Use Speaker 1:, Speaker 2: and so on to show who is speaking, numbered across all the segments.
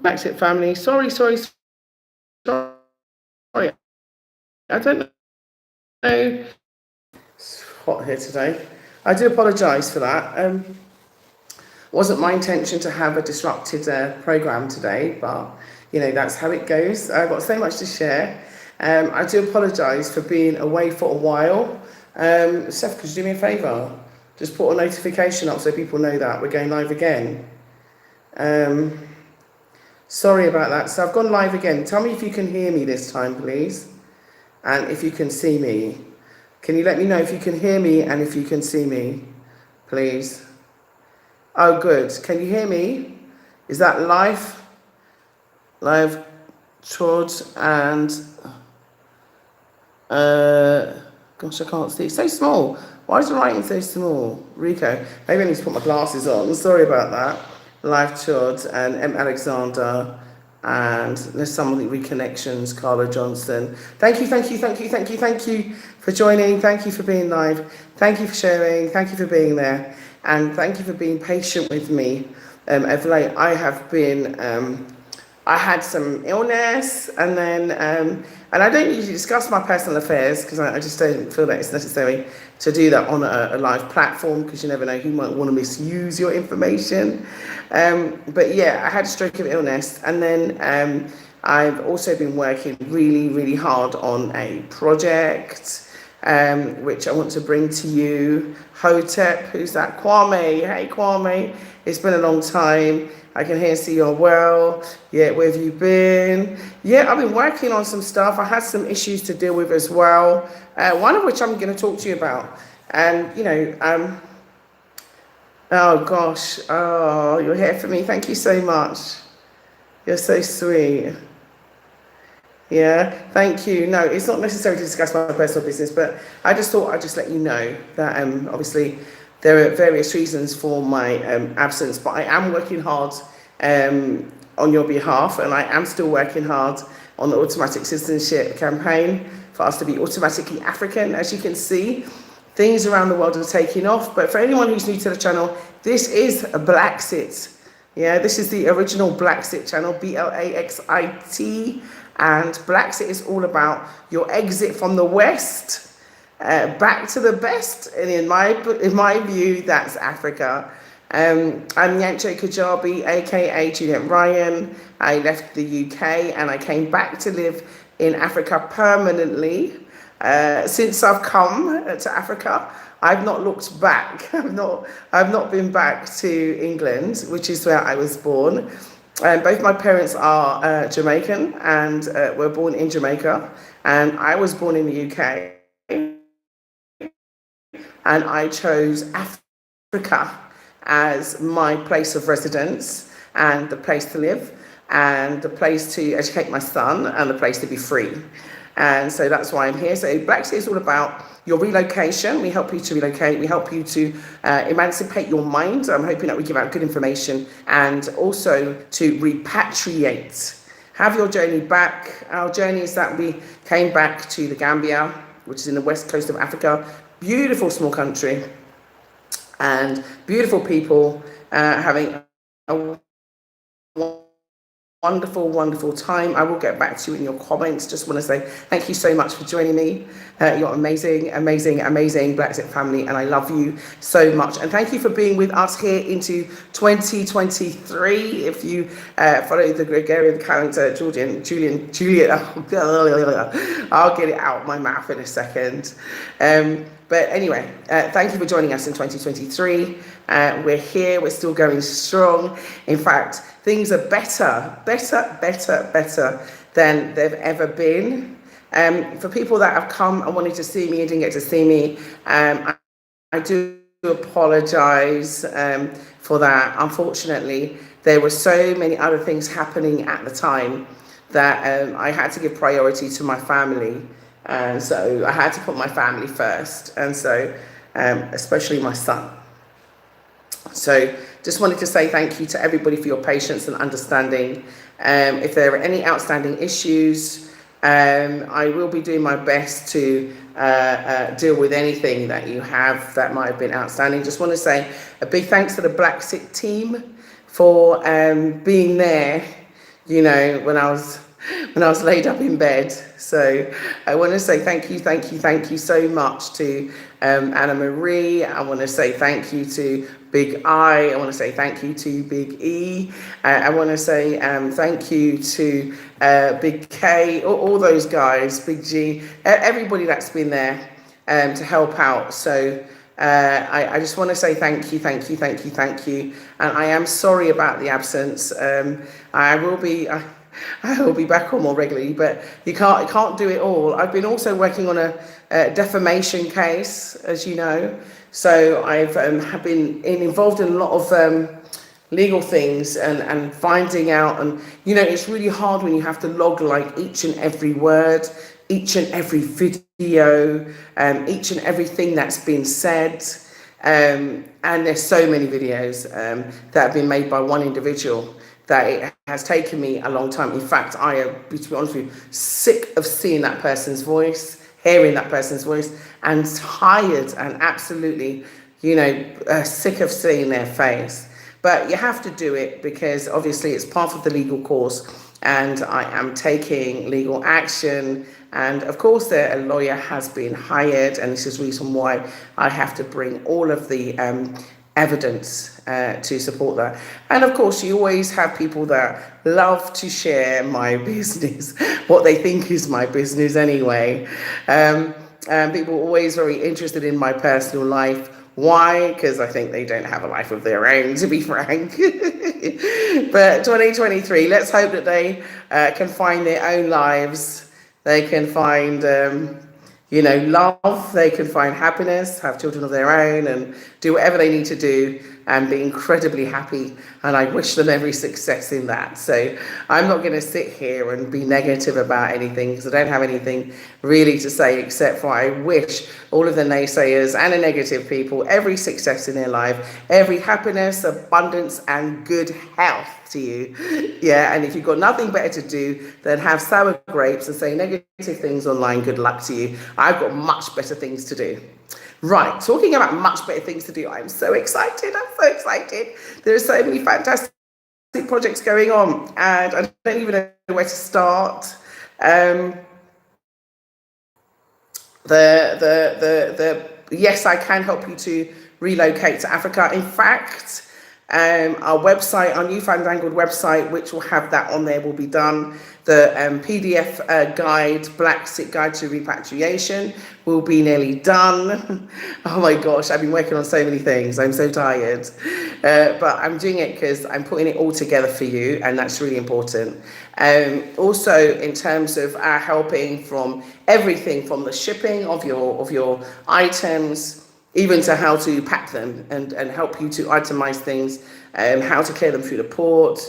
Speaker 1: Blaxit family. Sorry. I don't know. It's hot here today. I do apologise for that. Wasn't my intention to have a disrupted program today, but that's how it goes. I've got so much to share. I do apologise for being away for a while. Seth, could you do me a favour? Just put a notification up so people know that we're going live again. Sorry about that. So I've gone live again. Tell me if you can hear me this time, please. And if you can see me. Can you let me know if you can hear me and if you can see me, please? Oh, good. Can you hear me? Is that live? Live, George, and gosh, I can't see. It's so small. Why is the writing so small? Rico. Maybe I need to put my glasses on. Sorry about that. Live, George, and M. Alexander, and there's some of the reconnections. Carla Johnson. Thank you for joining. Thank you for being live. Thank you for sharing. Thank you for being there. And thank you for being patient with me. Of late, I have been, I had some illness, and then, and I don't usually discuss my personal affairs because I just don't feel that it's necessary to do that on a live platform, because you never know who might want to misuse your information. But yeah, I had a stroke of illness, and then I've also been working really hard on a project, which I want to bring to you. Hotep, who's that? Kwame. Hey, Kwame. It's been a long time. I can hear and see you're well. Yeah, where have you been? Yeah, I've been working on some stuff. I had some issues to deal with as well. One of which I'm going to talk to you about. And, oh gosh. Oh, you're here for me. Thank you so much. You're so sweet. Yeah, thank you. No, it's not necessary to discuss my personal business, but I just thought I'd just let you know that obviously there are various reasons for my absence, but I am working hard on your behalf, and I am still working hard on the automatic citizenship campaign for us to be automatically African. As you can see, things around the world are taking off, but for anyone who's new to the channel, this is a Blaxit. Yeah, this is the original Blaxit channel, Blaxit. And Blaxit is all about your exit from the West back to the best. And in my view, that's Africa. I'm Nyancho Kajabi, aka Juliet Ryan. I left the UK and I came back to live in Africa permanently. Since I've come to Africa, I've not looked back. I've not been back to England, which is where I was born. Both my parents are Jamaican and were born in Jamaica, and I was born in the UK, and I chose Africa as my place of residence and the place to live and the place to educate my son and the place to be free. And so that's why I'm here. So Blaxit is all about your relocation. We help you to relocate. We help you to emancipate your mind. I'm hoping that we give out good information, and also to repatriate. Have your journey back. Our journey is that we came back to the Gambia, which is in the west coast of Africa. Beautiful small country and beautiful people, having a wonderful time. I will get back to you in your comments. Just want to say thank you so much for joining me. You're amazing Blaxit family, and I love you so much. And thank you for being with us here into 2023. If you follow the Gregorian calendar, Juliet, I'll get it out my mouth in a second. But anyway, thank you for joining us in 2023. We're here, we're still going strong. In fact, things are better than they've ever been. For people that have come and wanted to see me and didn't get to see me, I do apologize for that. Unfortunately, there were so many other things happening at the time that I had to give priority to my family. And so I had to put my family first, and so especially my son. So just wanted to say thank you to everybody for your patience and understanding. If there are any outstanding issues, I will be doing my best to deal with anything that you have that might have been outstanding. Just want to say a big thanks to the Blaxit team for being there when I was laid up in bed. So I want to say thank you so much to Anna Marie. I want to say thank you to Big I want to say thank you to Big E. I want to say thank you to Big K, all those guys, Big G, everybody that's been there to help out. So I just want to say thank you. And I am sorry about the absence. I will be. I will be back on more regularly, but you can't do it all. I've been also working on a defamation case, as you know. So I've have been involved in a lot of legal things and finding out. And it's really hard when you have to log like each and every word, each and every video, each and everything that's been said. And there's so many videos that have been made by one individual that it has taken me a long time. In fact, I am, to be honest with you, sick of seeing that person's voice, hearing that person's voice, and tired and absolutely, sick of seeing their face. But you have to do it because obviously it's part of the legal course, and I am taking legal action. And of course, a lawyer has been hired, and this is the reason why I have to bring all of the evidence to support that. And of course, you always have people that love to share my business, what they think is my business anyway. And people are always very interested in my personal life. Why? Because I think they don't have a life of their own, to be frank. But 2023, let's hope that they can find their own lives. They can find love, they can find happiness, have children of their own, and do whatever they need to do and be incredibly happy. And I wish them every success in that. So I'm not going to sit here and be negative about anything because I don't have anything really to say except for I wish all of the naysayers and the negative people every success in their life, every happiness, abundance, and good health to you. Yeah, and if you've got nothing better to do than have sour grapes and say negative things online, good luck to you. I've got much better things to do. Right, talking about much better things to do, I'm so excited. There are so many fantastic projects going on, and I don't even know where to start. Yes, I can help you to relocate to Africa. In fact, our website, our new fandangled website, which will have that on there, will be done. The PDF guide, Blaxit Guide to Repatriation, will be nearly done. Oh my gosh, I've been working on so many things. I'm so tired. But I'm doing it because I'm putting it all together for you, and that's really important. Also, in terms of our helping from everything from the shipping of your items, even to how to pack them and help you to itemize things, how to clear them through the port,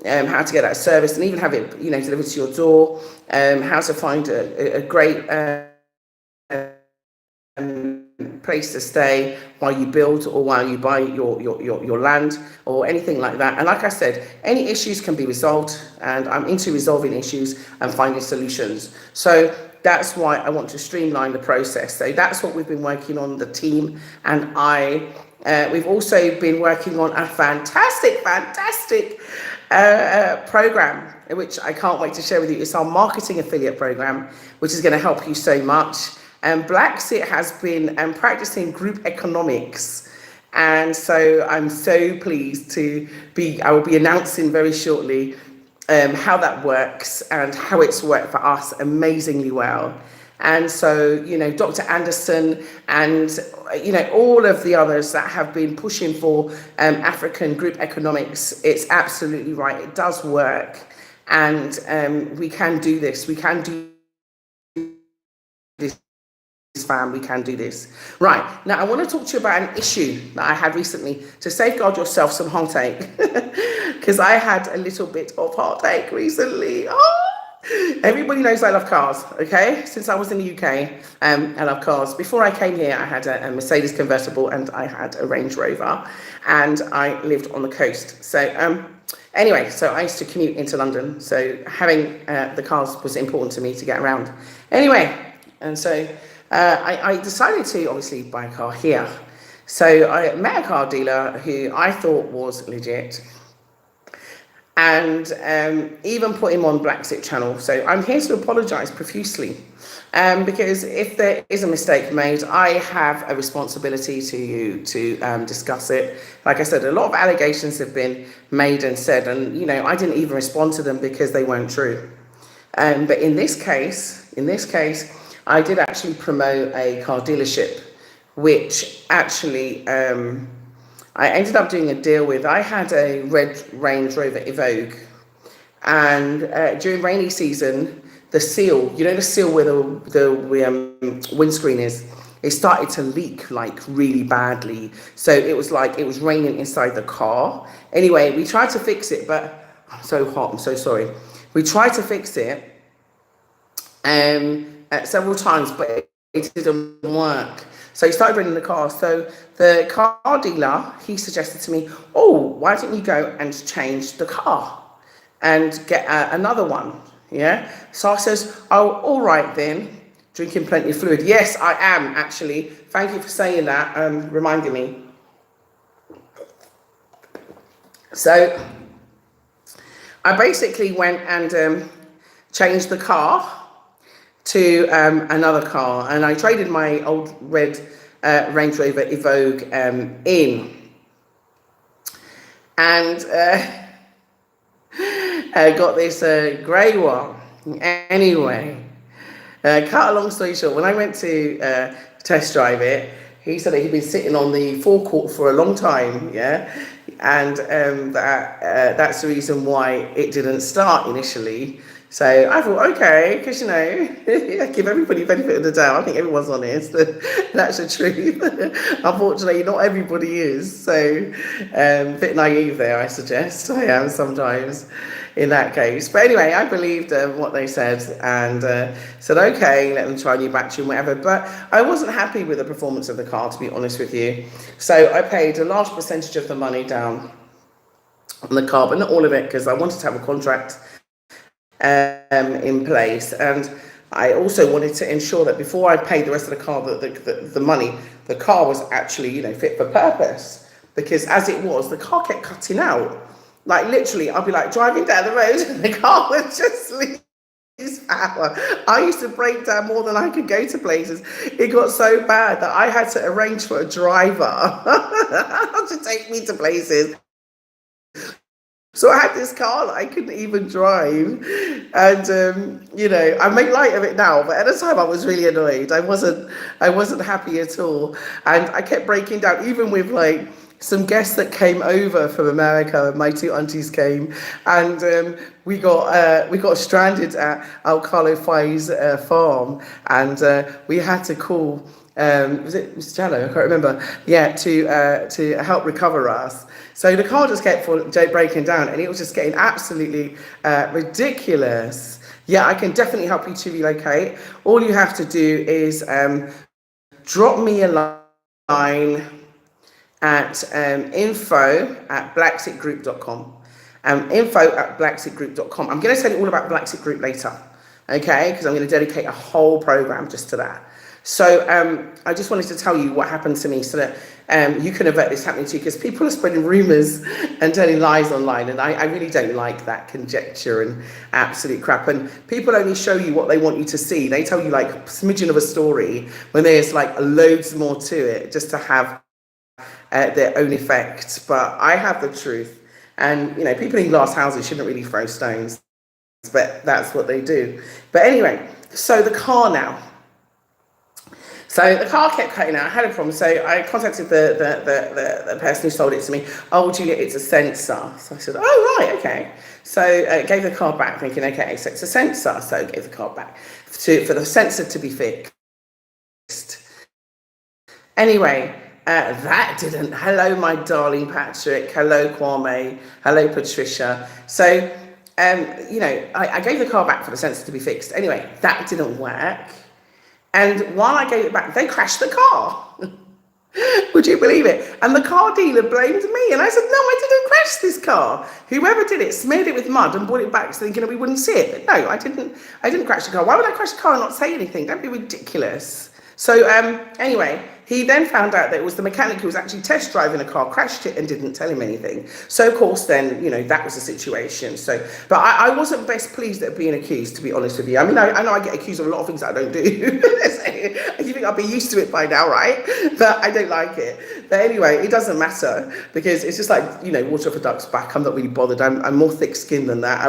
Speaker 1: how to get that service and even have it, delivered to your door, how to find a great place to stay while you build or while you buy your land or anything like that. And like I said, any issues can be resolved, and I'm into resolving issues and finding solutions. So that's why I want to streamline the process. So that's what we've been working on, the team and I. We've also been working on a fantastic program, which I can't wait to share with you. It's our marketing affiliate program, which is going to help you so much. And Blaxit has been practicing group economics. And so I'm so pleased I will be announcing very shortly how that works and how it's worked for us amazingly well. And so, Dr. Anderson and, all of the others that have been pushing for African group economics, it's absolutely right. It does work. And we can do this. We can do this. Fam, we can do this. Right, now I want to talk to you about an issue that I had recently to safeguard yourself some heartache, because I had a little bit of heartache recently. Everybody knows I love cars, okay? Since I was in the UK, I love cars. Before I came here, I had a Mercedes convertible and I had a Range Rover, and I lived on the coast. So anyway, so I used to commute into London, so having the cars was important to me to get around. Anyway, and so I decided to obviously buy a car here. So I met a car dealer who I thought was legit. and even put him on Blaxit channel. So I'm here to apologise profusely, because if there is a mistake made, I have a responsibility to discuss it. Like I said, a lot of allegations have been made and said, and I didn't even respond to them because they weren't true. But in this case, I did actually promote a car dealership, which actually I ended up doing a deal with. I had a red Range Rover Evoque, and during rainy season, the seal, the seal where the windscreen is, it started to leak like really badly. So it was like it was raining inside the car. Anyway, we tried to fix it, but I'm so hot. I'm so sorry. We tried to fix it several times, but it didn't work. So he started renting the car. So the car dealer, he suggested to me, oh, why don't you go and change the car and get another one? Yeah. So I says, oh, all right then. Drinking plenty of fluid. Yes, I am actually. Thank you for saying that, reminding me. So I basically went and changed the car to another car, and I traded my old red Range Rover Evoque in, and I got this grey one. Anyway, cut a long story short, when I went to test drive it, he said that he'd been sitting on the forecourt for a long time, yeah, and that's the reason why it didn't start initially. So I thought, okay, because I give everybody the benefit of the doubt. I think everyone's honest. That's the truth. Unfortunately, not everybody is. So a bit naive there, I suggest. I am sometimes in that case. But anyway, I believed what they said and said, okay, let them try a new battery and whatever. But I wasn't happy with the performance of the car, to be honest with you. So I paid a large percentage of the money down on the car, but not all of it, because I wanted to have a contract in place, and I also wanted to ensure that before I paid the rest of the car, the money, the car was actually fit for purpose, because as it was, the car kept cutting out. Like literally, I'd be like driving down the road and the car would just lose power. I used to break down more than I could go to places. It got so bad that I had to arrange for a driver to take me to places. So I had this car that I couldn't even drive, and I make light of it now, but at the time I was really annoyed. I wasn't happy at all, and I kept breaking down, even with like some guests that came over from America. My two aunties came, and we got stranded at Alcalo Fai's farm, and we had to call. Was it Mr. Jallo? I can't remember. Yeah, to help recover us. So the car just kept breaking down, and it was just getting absolutely ridiculous. Yeah, I can definitely help you to relocate. All you have to do is drop me a line at info@blaxitgroup.com. Info@blaxitgroup.com. I'm going to tell you all about Blaxit Group later, okay? Because I'm going to dedicate a whole program just to that. So I just wanted to tell you what happened to me so that you can avert this happening to you, because people are spreading rumours and telling lies online, and I really don't like that conjecture and absolute crap. And people only show you what they want you to see. They tell you like a smidgen of a story when there's like loads more to it, just to have their own effect. But I have the truth, and people in glass houses shouldn't really throw stones, but that's what they do. But anyway, so the car now. So the car kept cutting out. I had a problem. So I contacted the person who sold it to me. Oh, Julia, it's a sensor. So I said, oh, right, okay. So I gave the car back, thinking, okay, so it's a sensor. So I gave the car back for the sensor to be fixed. Anyway, that didn't. Hello, my darling Patrick. Hello, Kwame. Hello, Patricia. So, I gave the car back for the sensor to be fixed. Anyway, that didn't work. And while I gave it back, they crashed the car. Would you believe it? And the car dealer blamed me. And I said, no, I didn't crash this car. Whoever did it smeared it with mud and brought it back thinking we wouldn't see it. But no, I didn't crash the car. Why would I crash the car and not say anything? That'd be ridiculous. So anyway, he then found out that it was the mechanic who was actually test driving the car, crashed it and didn't tell him anything. So of course then, you know, that was the situation. So, but I wasn't best pleased at being accused, to be honest with you. I mean, I know I get accused of a lot of things that I don't do. You think I'll be used to it by now, right? But I don't like it. But anyway, it doesn't matter because it's just like, you know, water off a duck's back. I'm not really bothered. I'm more thick-skinned than that.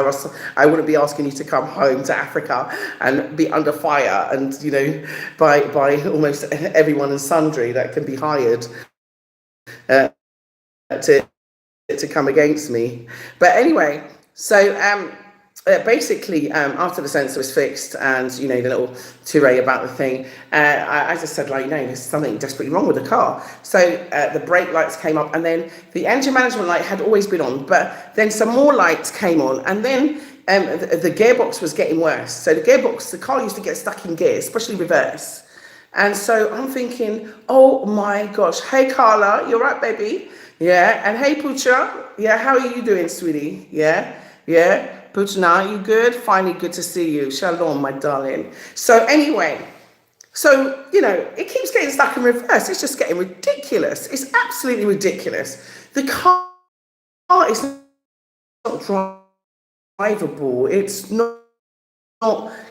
Speaker 1: I wouldn't be asking you to come home to Africa and be under fire and, you know, by almost everyone and sundry that can be hired uh, to come against me. But anyway, so basically, after the sensor was fixed and, you know, the little tirade about the thing, I just said, like, no, there's something desperately wrong with the car. So the brake lights came up, and then the engine management light had always been on, but then some more lights came on, and then the gearbox was getting worse. So the car used to get stuck in gear, especially reverse. And so I'm thinking, oh my gosh, hey Carla, you're right, baby? Yeah, and hey Pucha, yeah, how are you doing, sweetie? Yeah, Pucha, now you good? Finally, good to see you. Shalom, my darling. So anyway, so, you know, it keeps getting stuck in reverse. It's just getting ridiculous. It's absolutely ridiculous. The car is not drivable. It's not,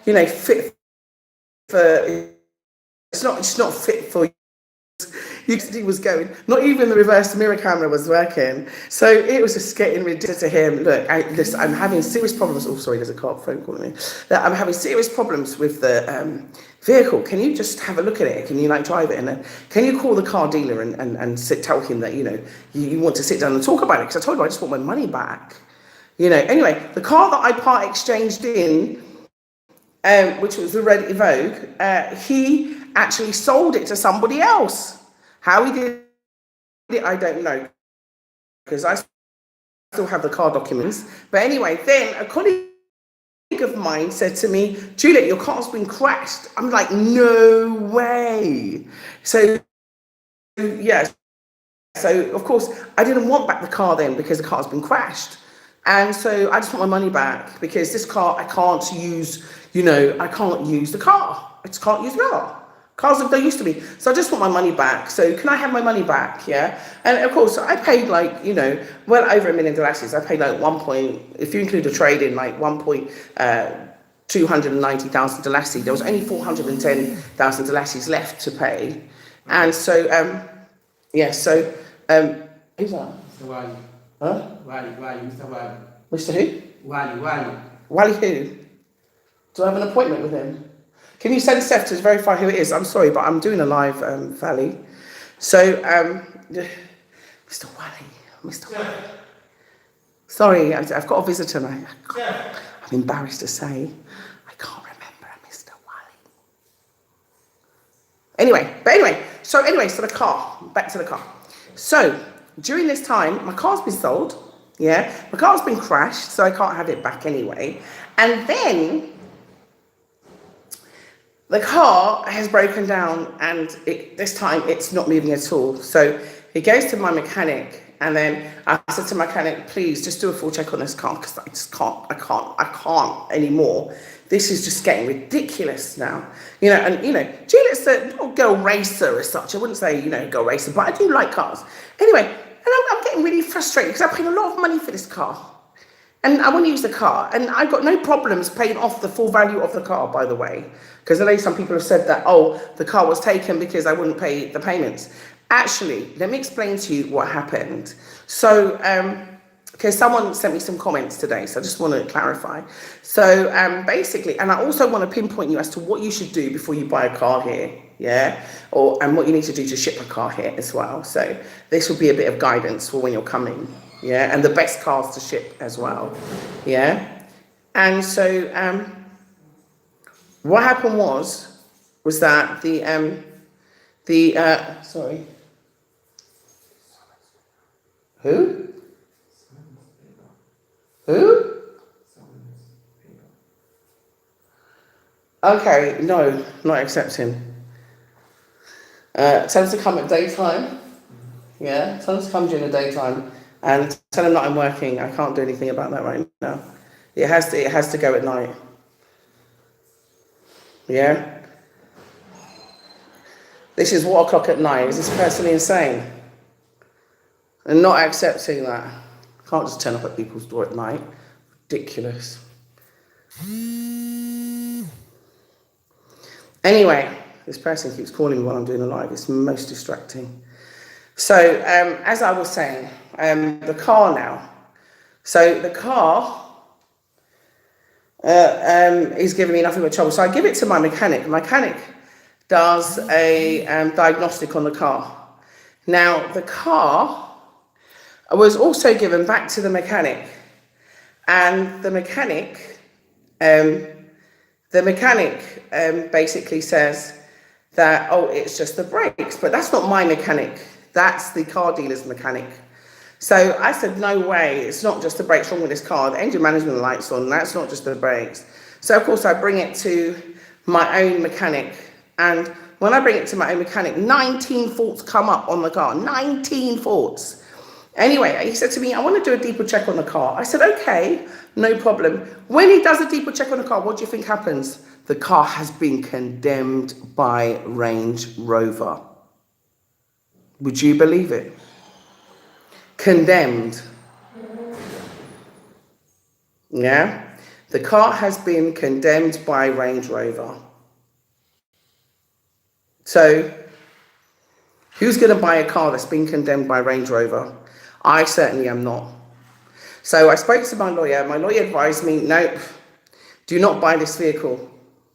Speaker 1: you know, fit for... It's not fit for you. You could see was going. Not even the reverse mirror camera was working. So it was just getting ridiculous to him. Look, listen, I'm having serious problems. Oh, sorry, there's a phone calling me. I'm having serious problems with the vehicle. Can you just have a look at it? Can you like drive it? And then can you call the car dealer and tell him that, you know, you want to sit down and talk about it? Because I told him I just want my money back. You know, anyway, the car that I part exchanged in, which was the red Evoque, he actually sold it to somebody else. How he did it, I don't know, because I still have the car documents. But anyway, then a colleague of mine said to me, Juliet, your car's been crashed. I'm like, no way. So, yeah. So, of course, I didn't want back the car then because the car's been crashed. And so I just want my money back because this car, I can't use, you know, I can't use the car. I just can't use the car. Cars as they used to be. So I just want my money back. So can I have my money back? Yeah. And of course, I paid like, you know, well over $1 million. I paid like if you include the trade in, like 290,000 Dalasi. There was only 410,000 Dalasis left to pay. And so, yeah, so, who's that?
Speaker 2: Mr. Wally.
Speaker 1: Huh?
Speaker 2: Wally, Mr. Wally.
Speaker 1: Mr. Who?
Speaker 2: Wally.
Speaker 1: Wally who? Do I have an appointment with him? Can you send Seth to verify who it is? I'm sorry, but I'm doing a live, Valley. So, Mr. Wally. Sorry, I've got a visitor now. I'm embarrassed to say, I can't remember Mr. Wally. Anyway, so the car, back to the car. So, during this time, my car's been sold, yeah? My car's been crashed, so I can't have it back anyway. And then, the car has broken down and this time it's not moving at all. So he goes to my mechanic and then I said to my mechanic, please just do a full check on this car because I can't anymore. This is just getting ridiculous now. You know, and you know, Juliet's a girl racer as such. I wouldn't say, you know, girl racer, but I do like cars. Anyway, and I'm getting really frustrated because I paid a lot of money for this car. And I want to use the car. And I've got no problems paying off the full value of the car, by the way. Because I know some people have said that, oh, the car was taken because I wouldn't pay the payments. Actually, let me explain to you what happened. So, okay, someone sent me some comments today, so I just want to clarify. So, basically, and I also want to pinpoint you as to what you should do before you buy a car here, yeah? And what you need to do to ship a car here as well. So, this will be a bit of guidance for when you're coming. Yeah, and the best cars to ship as well. Yeah, and so what happened was that sorry, who? Okay, no, not accepting. Tell us to come at daytime. Yeah, tell us to come during the daytime. And tell them that I'm working. I can't do anything about that right now. It has to go at night. Yeah. This is what o'clock at night. Is this person insane? And not accepting that. Can't just turn up at people's door at night. Ridiculous. Anyway, this person keeps calling me while I'm doing a live. It's most distracting. So, as I was saying, the car now. So the car is giving me nothing but trouble. So I give it to my mechanic. The mechanic does a diagnostic on the car. Now, the car was also given back to the mechanic. And the mechanic basically says that, oh, it's just the brakes. But that's not my mechanic. That's the car dealer's mechanic. So I said, no way, it's not just the brakes wrong with this car. The engine management light's on, that's not just the brakes. So of course I bring it to my own mechanic. And when I bring it to my own mechanic, 19 faults come up on the car, 19 faults. Anyway, he said to me, I want to do a deeper check on the car. I said, okay, no problem. When he does a deeper check on the car, what do you think happens? The car has been condemned by Range Rover. Would you believe it? Condemned. Yeah? The car has been condemned by Range Rover. So, who's going to buy a car that's been condemned by Range Rover? I certainly am not. So I spoke to my lawyer. My lawyer advised me, nope, do not buy this vehicle.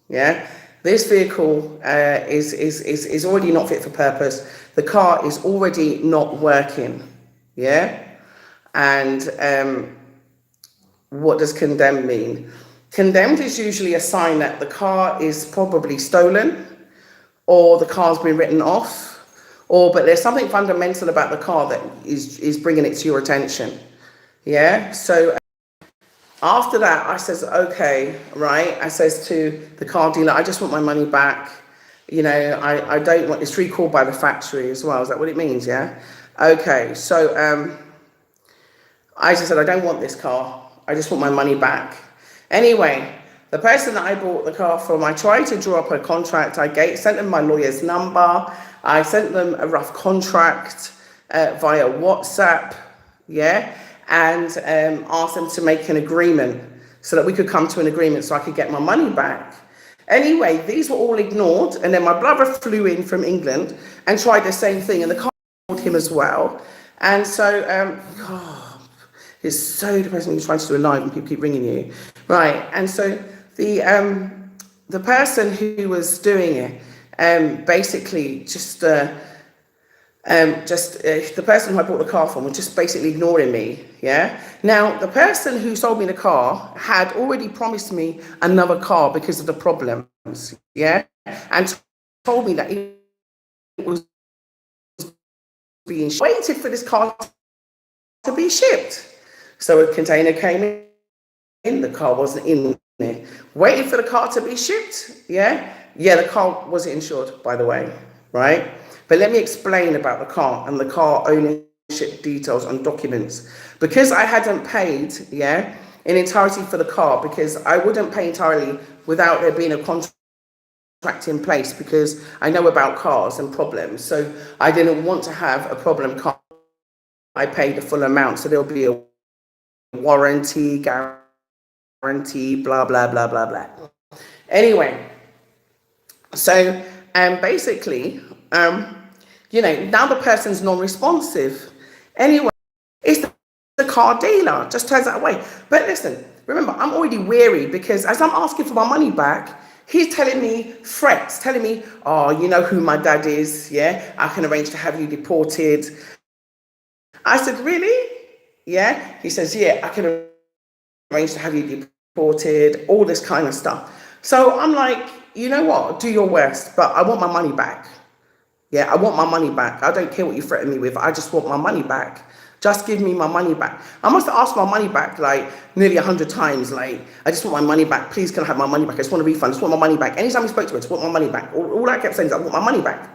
Speaker 1: Yeah? This vehicle is already not fit for purpose. The car is already not working. Yeah? And what does condemned mean? Condemned is usually a sign that the car is probably stolen, or the car's been written off, but there's something fundamental about the car that is bringing it to your attention. Yeah? So after that, I says, okay, right? I says to the car dealer, I just want my money back. You know, I don't want, it's recalled by the factory as well. Is that what it means? Yeah? Okay, so I just said, I don't want this car. I just want my money back. Anyway, the person that I bought the car from, I tried to draw up a contract. I sent them my lawyer's number. I sent them a rough contract via WhatsApp, yeah, and asked them to make an agreement so that we could come to an agreement so I could get my money back. Anyway, these were all ignored, and then my brother flew in from England and tried the same thing, and the car ignored him as well. And so, God, it's so depressing when you're trying to do a live and people keep ringing you. Right, and so the person who was doing it, basically the person who I bought the car from was just basically ignoring me. Yeah. Now the person who sold me the car had already promised me another car because of the problems. Yeah, and told me that it was being waited for this car to be shipped. So a container came in, the car wasn't in there. Waited for the car to be shipped. Yeah, the car wasn't insured, by the way, right? But let me explain about the car and the car ownership details and documents. Because I hadn't paid, in entirety for the car, because I wouldn't pay entirely without there being a contract in place, because I know about cars and problems. So I didn't want to have a problem car. I paid the full amount, so there'll be a warranty, guarantee, blah, blah, blah, blah, blah. Anyway, so basically, now the person's non-responsive. Anyway, it's the car dealer, just turns that way. But listen, remember, I'm already weary because as I'm asking for my money back, he's telling me threats, telling me, oh, you know who my dad is, yeah? I can arrange to have you deported. I said, really? Yeah? He says, yeah, I can arrange to have you deported, all this kind of stuff. So I'm like, you know what? Do your worst, but I want my money back. Yeah, I want my money back. I don't care what you threaten me with. I just want my money back. Just give me my money back. I must have asked my money back like nearly 100 times. Like, I just want my money back. Please, can I have my money back? I just want a refund. I just want my money back. Anytime we spoke to her, I just want my money back. All I kept saying is, I want my money back.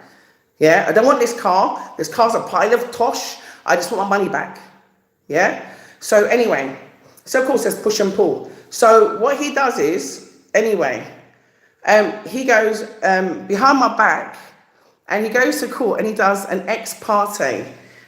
Speaker 1: Yeah, I don't want this car. This car's a pile of tosh. I just want my money back. Yeah. So anyway, so of course there's push and pull. So what he does is, anyway, he goes behind my back and he goes to court and he does an ex parte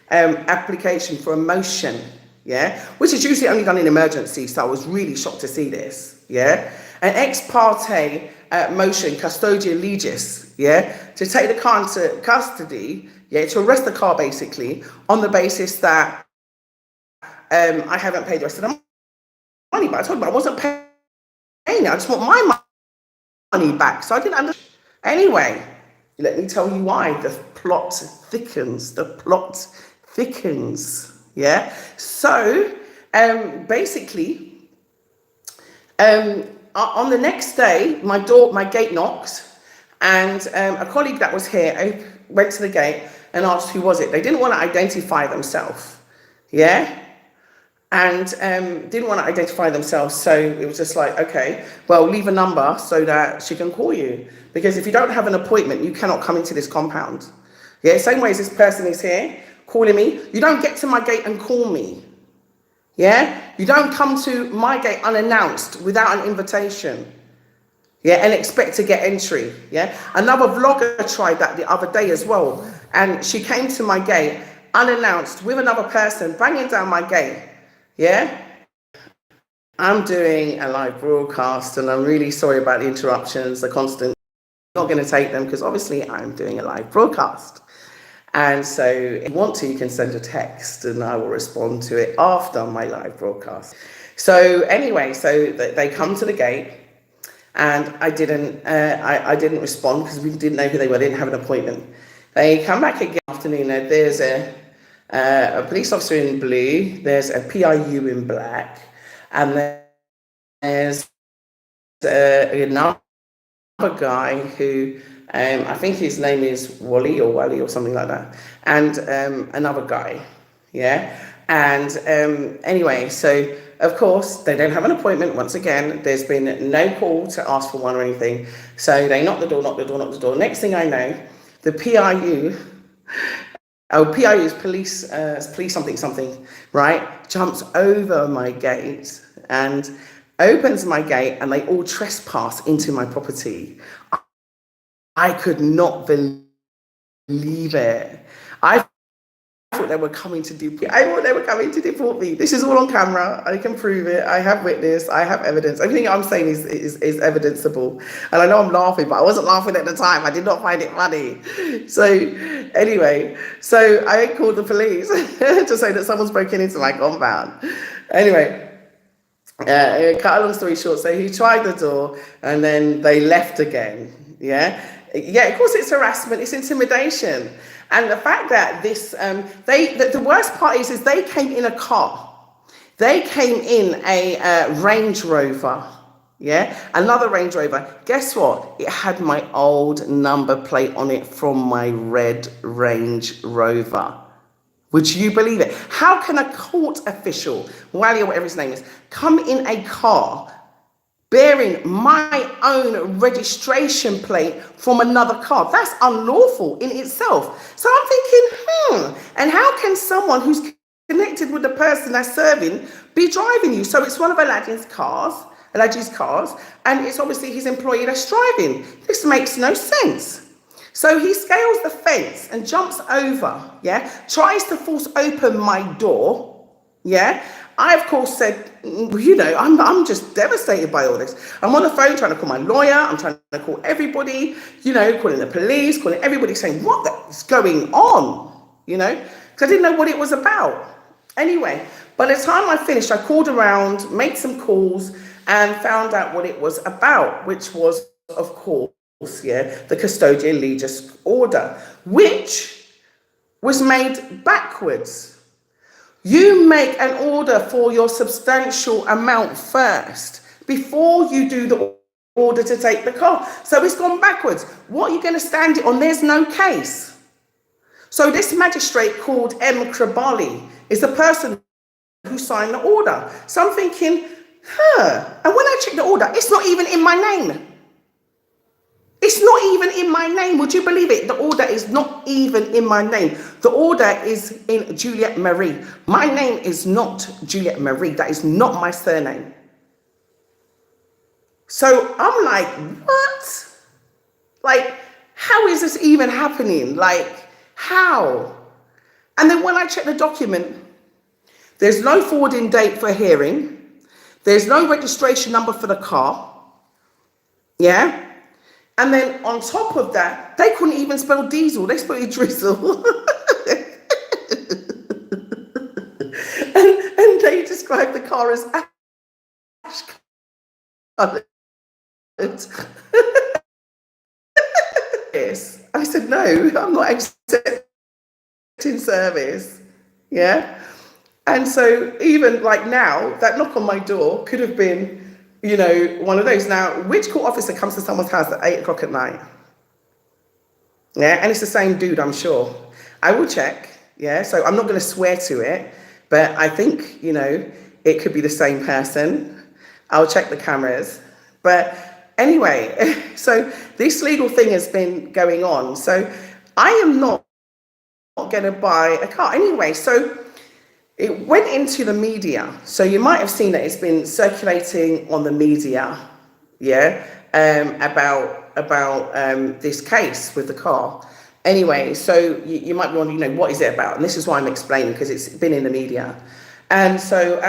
Speaker 1: application for a motion, yeah, which is usually only done in emergency. So I was really shocked to see this, yeah, an ex parte motion, custodia legis, yeah, to take the car into custody, yeah, to arrest the car basically on the basis that I haven't paid the rest of the money, but I told him I wasn't paying it. I just want my money back. So I didn't understand. Anyway, let me tell you why. The plot thickens. The plot thickens. Yeah. So basically, on the next day, my gate knocks, and a colleague that was here went to the gate and asked who was it. They didn't want to identify themselves. Yeah. And didn't want to identify themselves, so it was just like, okay, well, leave a number so that she can call you, because if you don't have an appointment, you cannot come into this compound. Yeah, same way as this person is here calling me, you don't get to my gate and call me. Yeah, you don't come to my gate unannounced without an invitation. Yeah, and expect to get entry. Yeah, another vlogger tried that the other day as well, and she came to my gate unannounced with another person banging down my gate. Yeah, I'm doing a live broadcast and I'm really sorry about the interruptions, the constant. I'm not going to take them because obviously I'm doing a live broadcast. And so if you want to, you can send a text and I will respond to it after my live broadcast. So anyway, so they come to the gate and I didn't respond because we didn't know who they were, they didn't have an appointment. They come back again afternoon. There's a police officer in blue, there's a PIU in black, and there's another guy who, I think his name is Wally or something like that, and another guy, yeah? And anyway, so of course, they don't have an appointment. Once again, there's been no call to ask for one or anything. So they knock the door. Next thing I know, the PIU, PIU is police something, right? Jumps over my gate and opens my gate and they all trespass into my property. I could not believe it. I thought they were coming to deport me. This is all on camera. I can prove it. I have witness. I have evidence. Everything I'm saying is evidenceable. And I know I'm laughing, but I wasn't laughing at the time. I did not find it funny. So anyway, so I called the police to say that someone's broken into my compound. Anyway, cut a long story short. So he tried the door and then they left again. Yeah. Yeah, of course it's harassment, it's intimidation. And the fact that this, the worst part is they came in a car. They came in a Range Rover, yeah? Another Range Rover. Guess what? It had my old number plate on it from my red Range Rover. Would you believe it? How can a court official, Wally or whatever his name is, come in a car bearing my own registration plate from another car? That's unlawful in itself. So I'm thinking, and how can someone who's connected with the person that's serving be driving you? So it's one of Aladdin's cars, and it's obviously his employee that's driving. This makes no sense. So he scales the fence and jumps over, yeah, tries to force open my door, yeah. I, of course, said, you know, I'm just devastated by all this. I'm on the phone trying to call my lawyer. I'm trying to call everybody, you know, calling the police, calling everybody, saying, what is going on? You know, because I didn't know what it was about. Anyway, by the time I finished, I called around, made some calls, and found out what it was about, which was, of course, yeah, the custodial legis order, which was made backwards. You make an order for your substantial amount first before you do the order to take the car. So it's gone backwards. What are you going to stand it on? There's no case. So this magistrate called M. Krabali is the person who signed the order. So I'm thinking, and when I check the order, it's not even in my name. It's not even in my name. Would you believe it? The order is not even in my name. The order is in Juliette Marie. My name is not Juliette Marie. That is not my surname. So I'm like, what? Like, how is this even happening? Like, how? And then when I check the document, there's no forwarding date for hearing. There's no registration number for the car. Yeah? And then on top of that, they couldn't even spell diesel. They spelled it drizzle. and they described the car as ash colored. Yes. I said, no, I'm not accepting service. Yeah. And so even like now, that knock on my door could have been, you know, one of those. Now, which court officer comes to someone's house at 8 o'clock at night? Yeah, and it's the same dude, I'm sure. I will check. Yeah, so I'm not going to swear to it, but I think, you know, it could be the same person. I'll check the cameras. But anyway, so this legal thing has been going on. So I am not going to buy a car. Anyway, so it went into the media. So you might have seen that it's been circulating on the media, yeah, about this case with the car. Anyway, so you might be wondering, you know, what is it about? And this is why I'm explaining, because it's been in the media. And so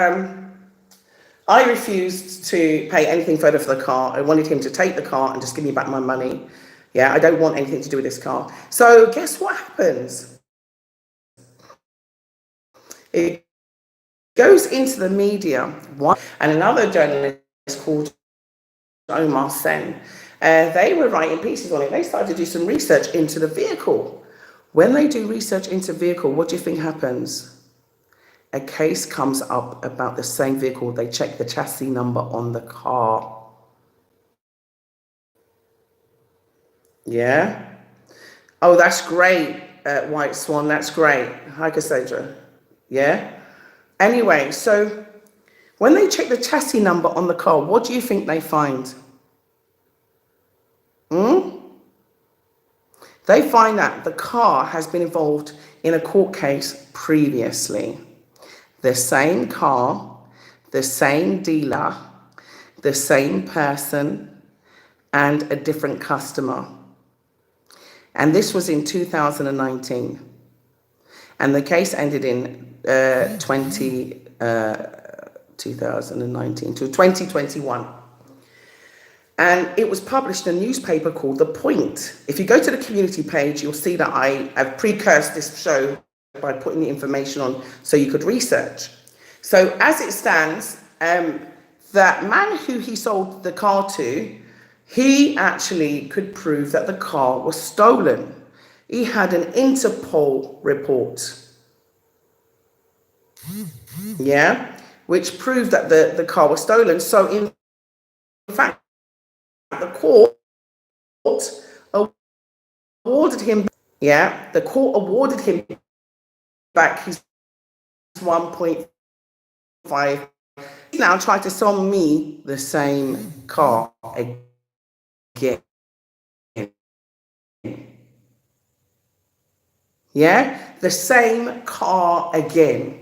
Speaker 1: I refused to pay anything further for the car. I wanted him to take the car and just give me back my money. Yeah, I don't want anything to do with this car. So guess what happens? It goes into the media. And another journalist called Omar Sen, they were writing pieces on it. They started to do some research into the vehicle. When they do research into vehicle, what do you think happens? A case comes up about the same vehicle. They check the chassis number on the car. Yeah. Oh, that's great, White Swan. That's great. Hi, Cassandra. Yeah. Anyway, so when they check the chassis number on the car, what do you think they find? They find that the car has been involved in a court case previously. The same car, the same dealer, the same person, and a different customer. And this was in 2019. And the case ended in 2019 to 2021. And it was published in a newspaper called The Point. If you go to the community page, you'll see that I have precursed this show by putting the information on so you could research. So as it stands, that man who he sold the car to, he actually could prove that the car was stolen. He had an Interpol report. Yeah, which proved that the car was stolen. So in fact, the court awarded him, yeah, the court awarded him back his 1.5. He's now tried to sell me the same car again. Yeah, the same car again.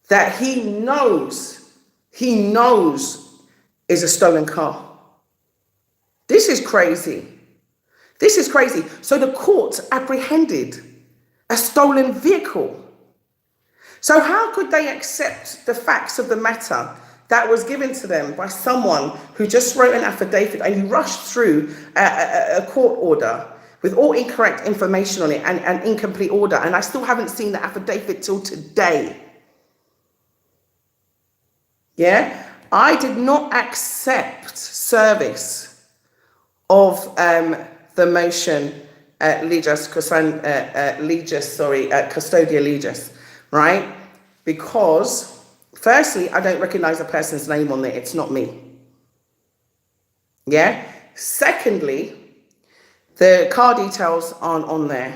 Speaker 1: That he knows is a stolen car. This is crazy. This is crazy. So the court apprehended a stolen vehicle. So how could they accept the facts of the matter that was given to them by someone who just wrote an affidavit and he rushed through a court order with all incorrect information on it and an incomplete order? And I still haven't seen the affidavit till today. Yeah, I did not accept service of the motion custodia legis, right? Because firstly, I don't recognize a person's name on there. It's not me. Yeah. Secondly, the car details aren't on there,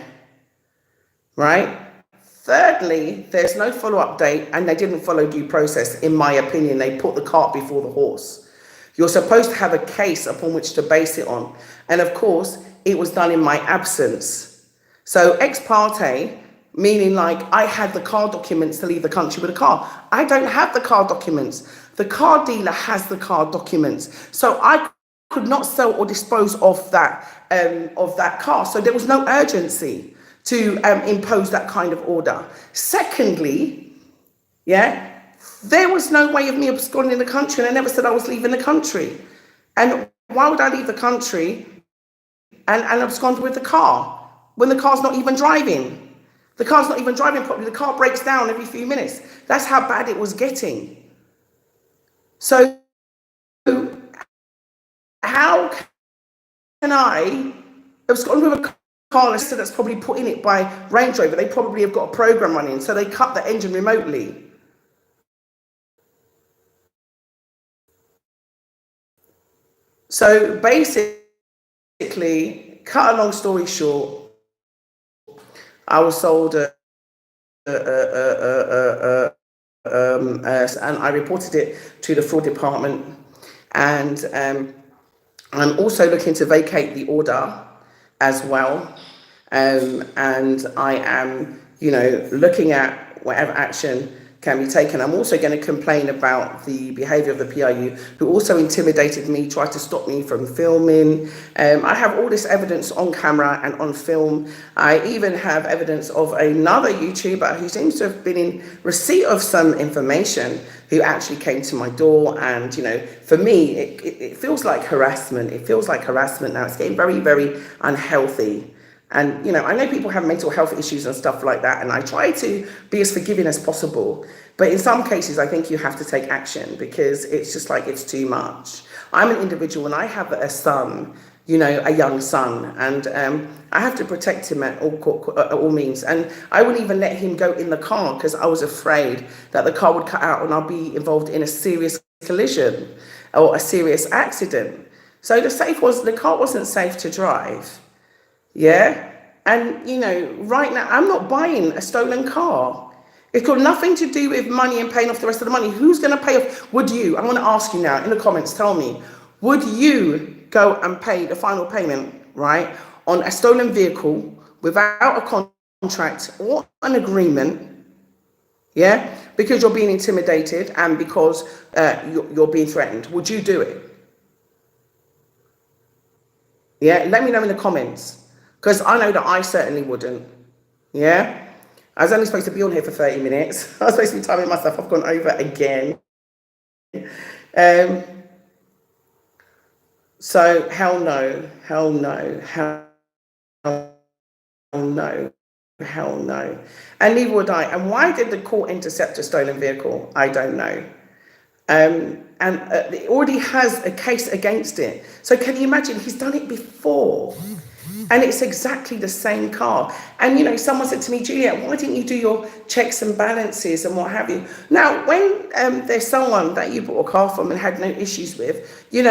Speaker 1: right? Thirdly, there's no follow-up date and they didn't follow due process. In my opinion, they put the cart before the horse. You're supposed to have a case upon which to base it on. And of course, it was done in my absence. So ex parte, meaning like I had the car documents to leave the country with a car. I don't have the car documents. The car dealer has the car documents. So I could not sell or dispose of that car. So there was no urgency to impose that kind of order. Secondly, yeah, there was no way of me absconding the country, and I never said I was leaving the country. And why would I leave the country and abscond with the car when the car's not even driving? The car's not even driving properly. The car breaks down every few minutes. That's how bad it was getting. So how can I abscond with a car that's probably put in it by Range Rover? They probably have got a program running, so they cut the engine remotely. So basically, cut a long story short, I was sold and I reported it to the fraud department, and I'm also looking to vacate the order as well, and I am, looking at whatever action can be taken. I'm also going to complain about the behaviour of the PIU, who also intimidated me, tried to stop me from filming. I have all this evidence on camera and on film. I even have evidence of another YouTuber who seems to have been in receipt of some information, who actually came to my door. And, for me, it feels like harassment. It feels like harassment now. It's getting very, very unhealthy. And, I know people have mental health issues and stuff like that, and I try to be as forgiving as possible. But in some cases, I think you have to take action, because it's just like, it's too much. I'm an individual and I have a son, a young son, and I have to protect him at all means. And I wouldn't even let him go in the car because I was afraid that the car would cut out and I'll be involved in a serious collision or a serious accident. So the car wasn't safe to drive. Yeah. And, right now, I'm not buying a stolen car. It's got nothing to do with money and paying off the rest of the money. Who's going to pay off? Would you? I'm going to ask you now in the comments, tell me, would you go and pay the final payment, right, on a stolen vehicle without a contract or an agreement? Yeah. Because you're being intimidated and because you're being threatened. Would you do it? Yeah. Let me know in the comments. Because I know that I certainly wouldn't. Yeah? I was only supposed to be on here for 30 minutes. I was supposed to be timing myself. I've gone over again. So, hell no. Hell no. Hell no. Hell no. And neither would I. And why did the court intercept a stolen vehicle? I don't know. And it already has a case against it. So can you imagine? He's done it before. And it's exactly the same car. And, someone said to me, Juliet, why didn't you do your checks and balances and what have you? Now, when there's someone that you bought a car from and had no issues with, you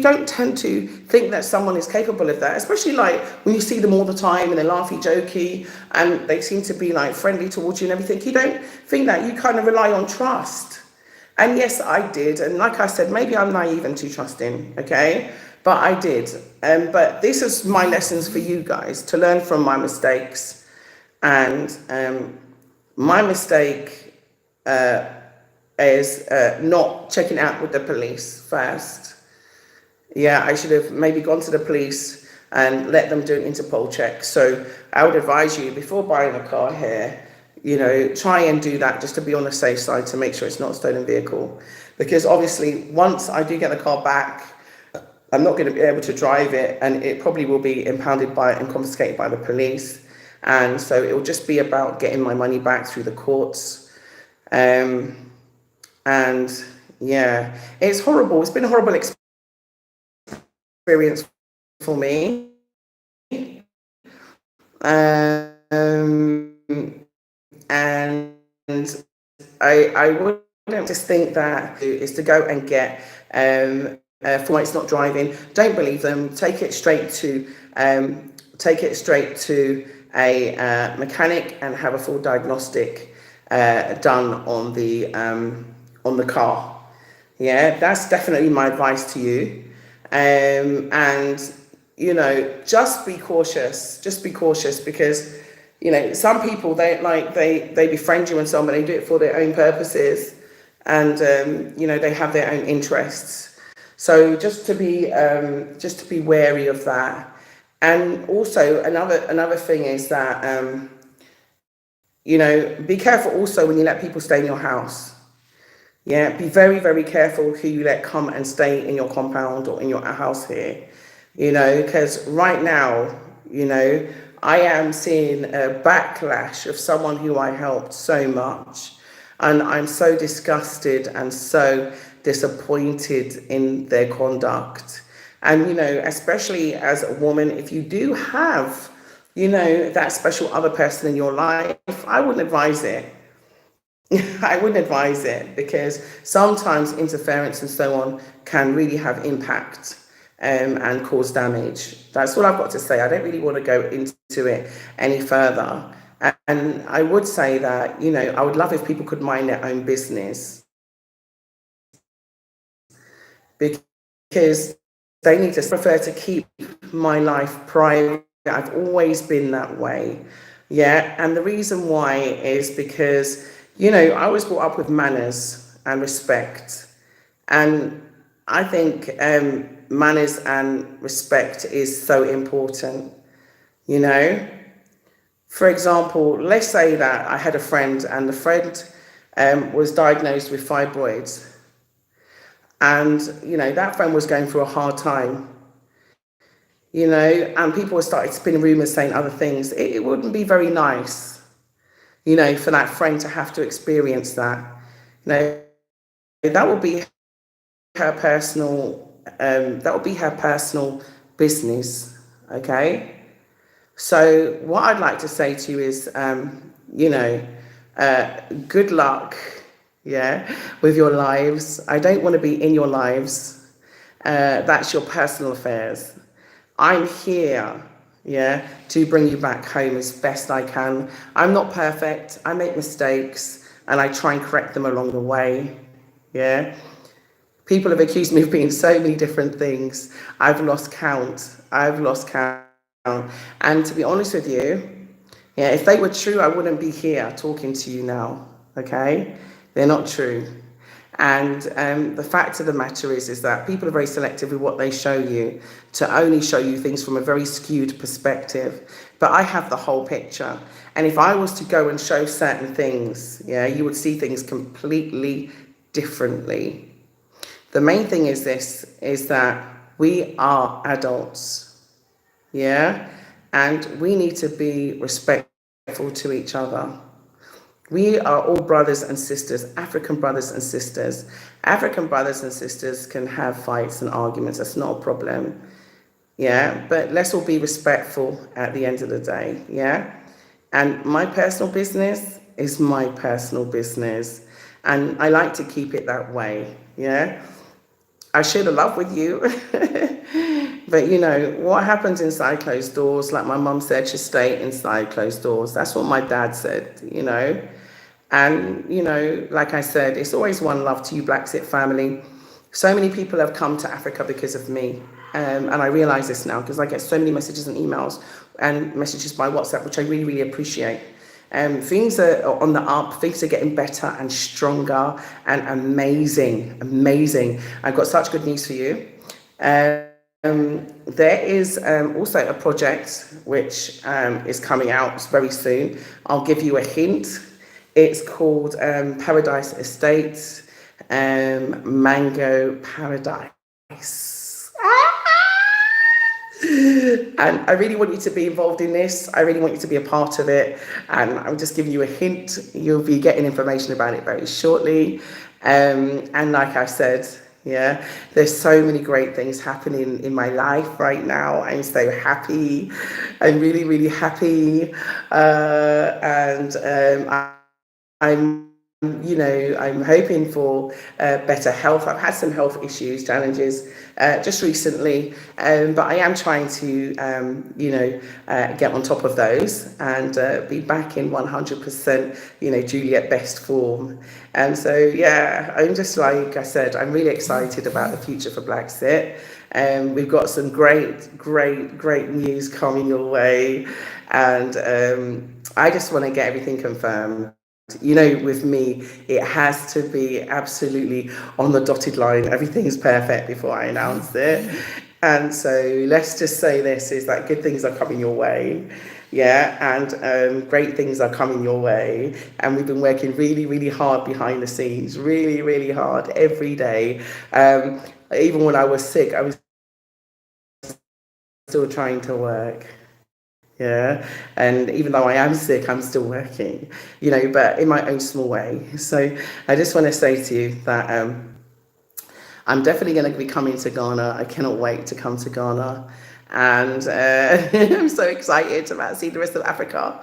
Speaker 1: don't tend to think that someone is capable of that, especially like when you see them all the time and they're laughy, jokey, and they seem to be like friendly towards you and everything. You don't think that. You kind of rely on trust. And yes, I did. And like I said, maybe I'm naive and too trusting, okay? But I did. But this is my lessons for you guys, to learn from my mistakes. And my mistake is not checking out with the police first. Yeah, I should have maybe gone to the police and let them do an Interpol check. So I would advise you, before buying a car here, try and do that just to be on the safe side, to make sure it's not a stolen vehicle. Because obviously, once I do get the car back, I'm not going to be able to drive it, and it probably will be impounded and confiscated by the police. And so it will just be about getting my money back through the courts. And yeah, it's horrible. It's been a horrible experience for me. And I wouldn't just think that is to go and get for it's not driving. Don't believe them. Take it straight to a mechanic and have a full diagnostic done on the car. Yeah, that's definitely my advice to you. And just be cautious. Just be cautious, because some people, they befriend you and so on, but they do it for their own purposes, and they have their own interests. So just to be wary of that. And also another thing is that be careful also when you let people stay in your house. Yeah, be very, very careful who you let come and stay in your compound or in your house here. Because right now, you know, I am seeing a backlash of someone who I helped so much. And I'm so disgusted and so disappointed in their conduct. And, especially as a woman, if you do have, that special other person in your life, I wouldn't advise it. I wouldn't advise it because sometimes interference and so on can really have impact and cause damage. That's what I've got to say. I don't really want to go into it any further. And I would say that, I would love if people could mind their own business because they need to prefer to keep my life private. I've always been that way. Yeah. And the reason why is because, I was brought up with manners and respect. And I think manners and respect is so important, you know. For example, let's say that I had a friend and the friend was diagnosed with fibroids. And, that friend was going through a hard time, and people started spinning rumors saying other things. It wouldn't be very nice, for that friend to have to experience that. That would be her personal, business. Okay. So what I'd like to say to you is, good luck, yeah, with your lives. I don't want to be in your lives. That's your personal affairs. I'm here, yeah, to bring you back home as best I can. I'm not perfect. I make mistakes and I try and correct them along the way. Yeah. People have accused me of being so many different things. I've lost count. And to be honest with you, yeah, if they were true, I wouldn't be here talking to you now. Okay? They're not true. And the fact of the matter is that people are very selective with what they show you to only show you things from a very skewed perspective. But I have the whole picture. And if I was to go and show certain things, yeah, you would see things completely differently. The main thing is that we are adults, yeah? And we need to be respectful to each other. We are all brothers and sisters, African brothers and sisters. African brothers and sisters can have fights and arguments, that's not a problem, yeah? But let's all be respectful at the end of the day, yeah? And my personal business is my personal business. And I like to keep it that way, yeah? I share the love with you. But what happens inside closed doors, like my mum said, should stay inside closed doors. That's what my dad said, And, like I said, it's always one love to you, Blaxit family. So many people have come to Africa because of me. And I realize this now because I get so many messages and emails and messages by WhatsApp, which I really, really appreciate. Things are on the up, things are getting better and stronger and amazing. I've got such good news for you. There is also a project which is coming out very soon. I'll give you a hint. It's called Paradise Estates, Mango Paradise. And I really want you to be involved in this. I really want you to be a part of it. And I'm just giving you a hint. You'll be getting information about it very shortly. And like I said, yeah, there's so many great things happening in my life right now. I'm so happy. I'm really, really happy. I'm hoping for better health. I've had some health issues, challenges just recently, but I am trying to, get on top of those and be back in 100%, Juliet best form. And so, yeah, I'm just like I said, I'm really excited about the future for Blaxit. We've got some great news coming your way, and I just want to get everything confirmed. you know, with me, it has to be absolutely on the dotted line. Everything is perfect before I announce it. And so let's just say this is that good things are coming your way. Yeah, and great things are coming your way. And we've been working really, really hard behind the scenes, really, really hard every day. Even when I was sick, I was still trying to work. Yeah, and even though I am sick, I'm still working, you know, but in my own small way. So I just want to say to you that I'm definitely going to be coming to Ghana. I cannot wait to come to Ghana. And I'm so excited about seeing the rest of Africa.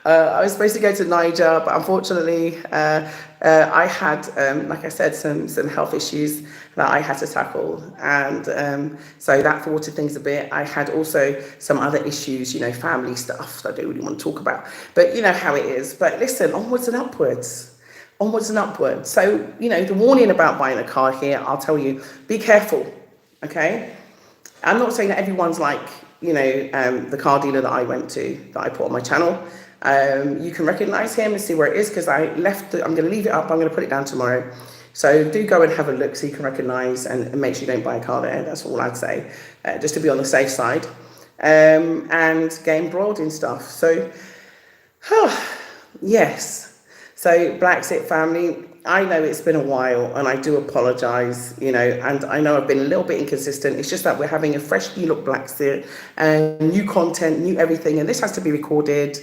Speaker 1: I was supposed to go to Niger, but unfortunately, I had, like I said, some health issues that I had to tackle. And so that thwarted things a bit. I had also some other issues, you know, family stuff that I don't really want to talk about. But you know how it is. But listen, onwards and upwards. Onwards and upwards. So, you know, the warning about buying a car here, I'll tell you, be careful, okay? I'm not saying that everyone's like, you know, the car dealer that I went to, that I put on my channel. You can recognize him and see where it is because I'm going to leave it up. I'm going to put it down tomorrow. So do go and have a look so you can recognize and make sure you don't buy a car there. That's all I'd say, just to be on the safe side. And get embroiled in stuff. So, yes. So Blaxit family, I know it's been a while and I do apologize, you know, and I know I've been a little bit inconsistent. It's just that we're having a fresh new look Blaxit and new content, new everything. And this has to be recorded.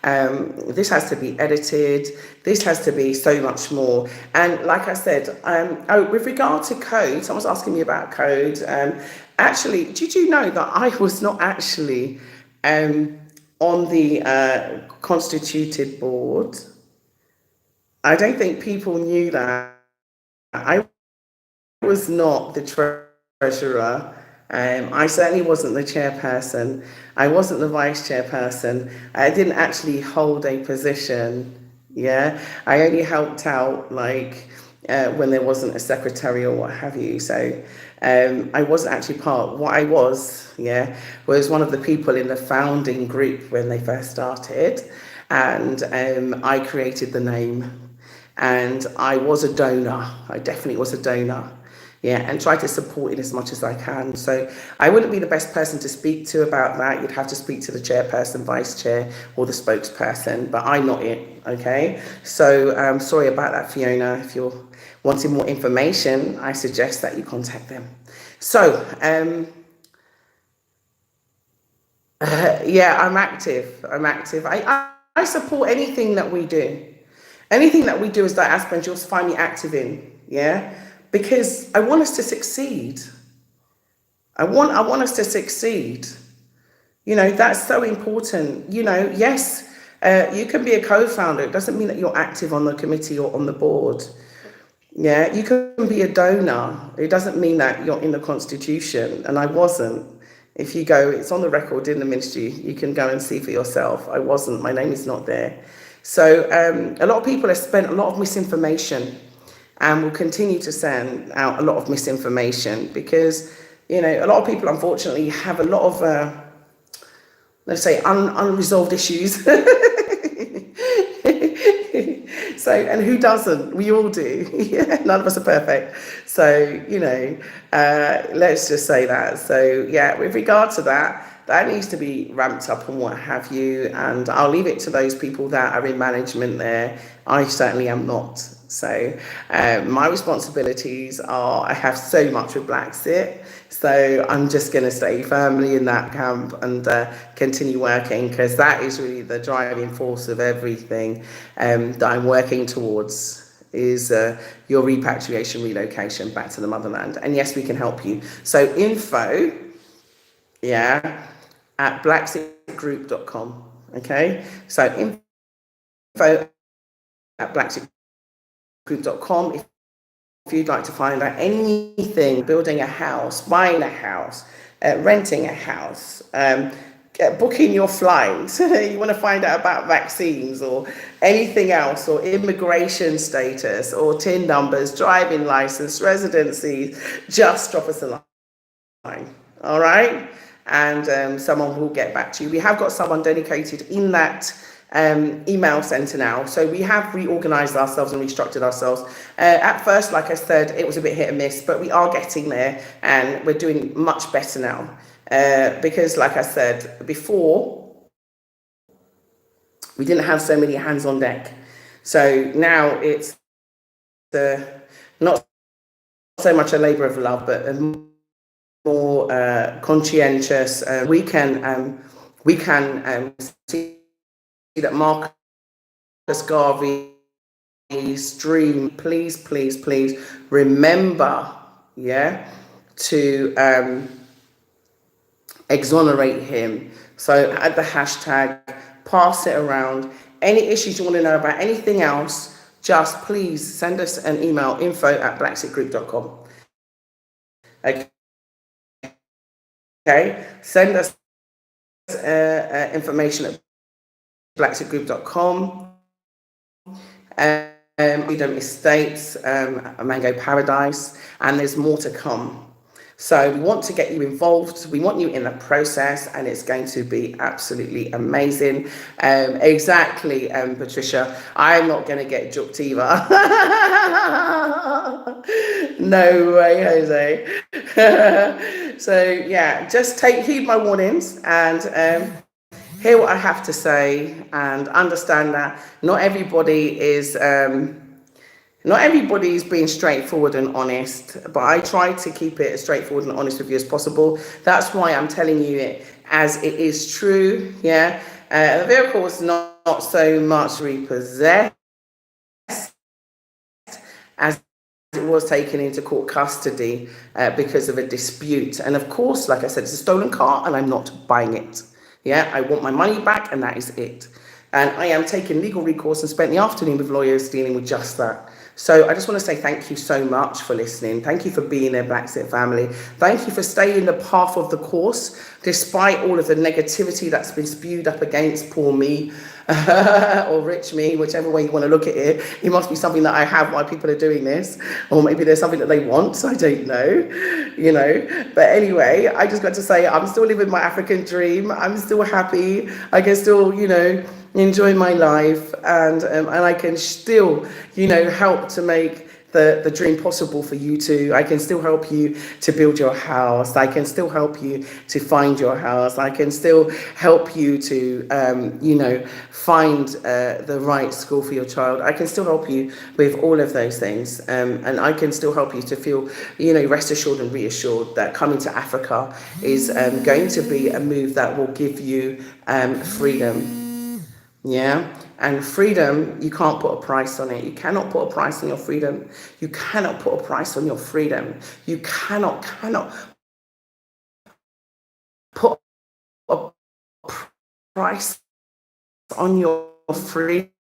Speaker 1: This has to be edited. This has to be so much more. And like I said, with regard to code, someone's asking me about code. Actually, did you know that I was not actually on the constituted board? I don't think people knew that. I was not the treasurer. I certainly wasn't the chairperson. I wasn't the vice chairperson. I didn't actually hold a position. Yeah, I only helped out like when there wasn't a secretary or what have you. So I wasn't actually part. What I was, yeah, was one of the people in the founding group when they first started, and I created the name. And I was a donor. I definitely was a donor. Yeah, and try to support it as much as I can. So I wouldn't be the best person to speak to about that. You'd have to speak to the chairperson, vice chair, or the spokesperson, but I'm not it, okay? So sorry about that, Fiona. If you're wanting more information, I suggest that you contact them. So, yeah, I'm active. I'm active. I support anything that we do. Anything that we do as diasporans, you'll find me active in, yeah? Because I want us to succeed. I want us to succeed. You know, that's so important. You know, yes, you can be a co-founder. It doesn't mean that you're active on the committee or on the board. Yeah, you can be a donor. It doesn't mean that you're in the constitution. And I wasn't. If you go, it's on the record in the ministry. You can go and see for yourself. I wasn't. My name is not there. So a lot of people have spent a lot of misinformation and will continue to send out a lot of misinformation because, you know, a lot of people, unfortunately, have a lot of, let's say, unresolved issues. So, and who doesn't? We all do. Yeah, none of us are perfect. So, you know, let's just say that. So, yeah, with regard to that, that needs to be ramped up and what have you. And I'll leave it to those people that are in management there. I certainly am not. So my responsibilities are, I have so much with Blaxit. So I'm just going to stay firmly in that camp and continue working because that is really the driving force of everything that I'm working towards is your repatriation, relocation back to the motherland. And yes, we can help you. So info, yeah, at blaxitgroup.com. Okay, so info at blaxitgroup.com. If you'd like to find out anything, building a house, buying a house, renting a house, booking your flights, you want to find out about vaccines or anything else, or immigration status, or TIN numbers, driving license, residency, just drop us a line. All right? And someone will get back to you. We have got someone dedicated in that email center now. So we have reorganized ourselves and restructured ourselves. At first, like I said, it was a bit hit and miss, but we are getting there and we're doing much better now. Because like I said before, we didn't have so many hands on deck. So now it's not so much a labor of love, but a more conscientious. We can see that Marcus Garvey's dream. Please, please, please remember, yeah, to exonerate him. So add the hashtag, pass it around. Any issues you want to know about anything else, just please send us an email, info@blaxitgroup.com. Okay, send us information at blaxitgroup.com. Freedom Estates, a Mango Paradise, and there's more to come. So we want to get you involved. We want you in the process, and it's going to be absolutely amazing. Exactly, Patricia. I'm not going to get juked either. No way, Jose. So yeah, just heed my warnings and hear what I have to say, and understand that not everybody is being straightforward and honest, but I try to keep it as straightforward and honest with you as possible. That's why I'm telling you it as it is true. Yeah, the vehicle was not so much repossessed as it was taken into court custody because of a dispute. And of course, like I said, it's a stolen car and I'm not buying it. Yeah, I want my money back and that is it. And I am taking legal recourse and spent the afternoon with lawyers dealing with just that. So I just want to say thank you so much for listening. Thank you for being there, Blaxit family. Thank you for staying the path of the course, despite all of the negativity that's been spewed up against poor me or rich me, whichever way you want to look at it. It must be something that I have while people are doing this, or maybe there's something that they want. I don't know, But anyway, I just got to say I'm still living my African dream. I'm still happy. I can still, enjoy my life, and I can still, help to make the dream possible for you too. I can still help you to build your house. I can still help you to find your house. I can still help you to, find the right school for your child. I can still help you with all of those things. And I can still help you to feel, rest assured and reassured that coming to Africa is going to be a move that will give you freedom. Yeah, and freedom, you can't put a price on it. You cannot put a price on your freedom. You cannot put a price on your freedom. You cannot put a price on your freedom.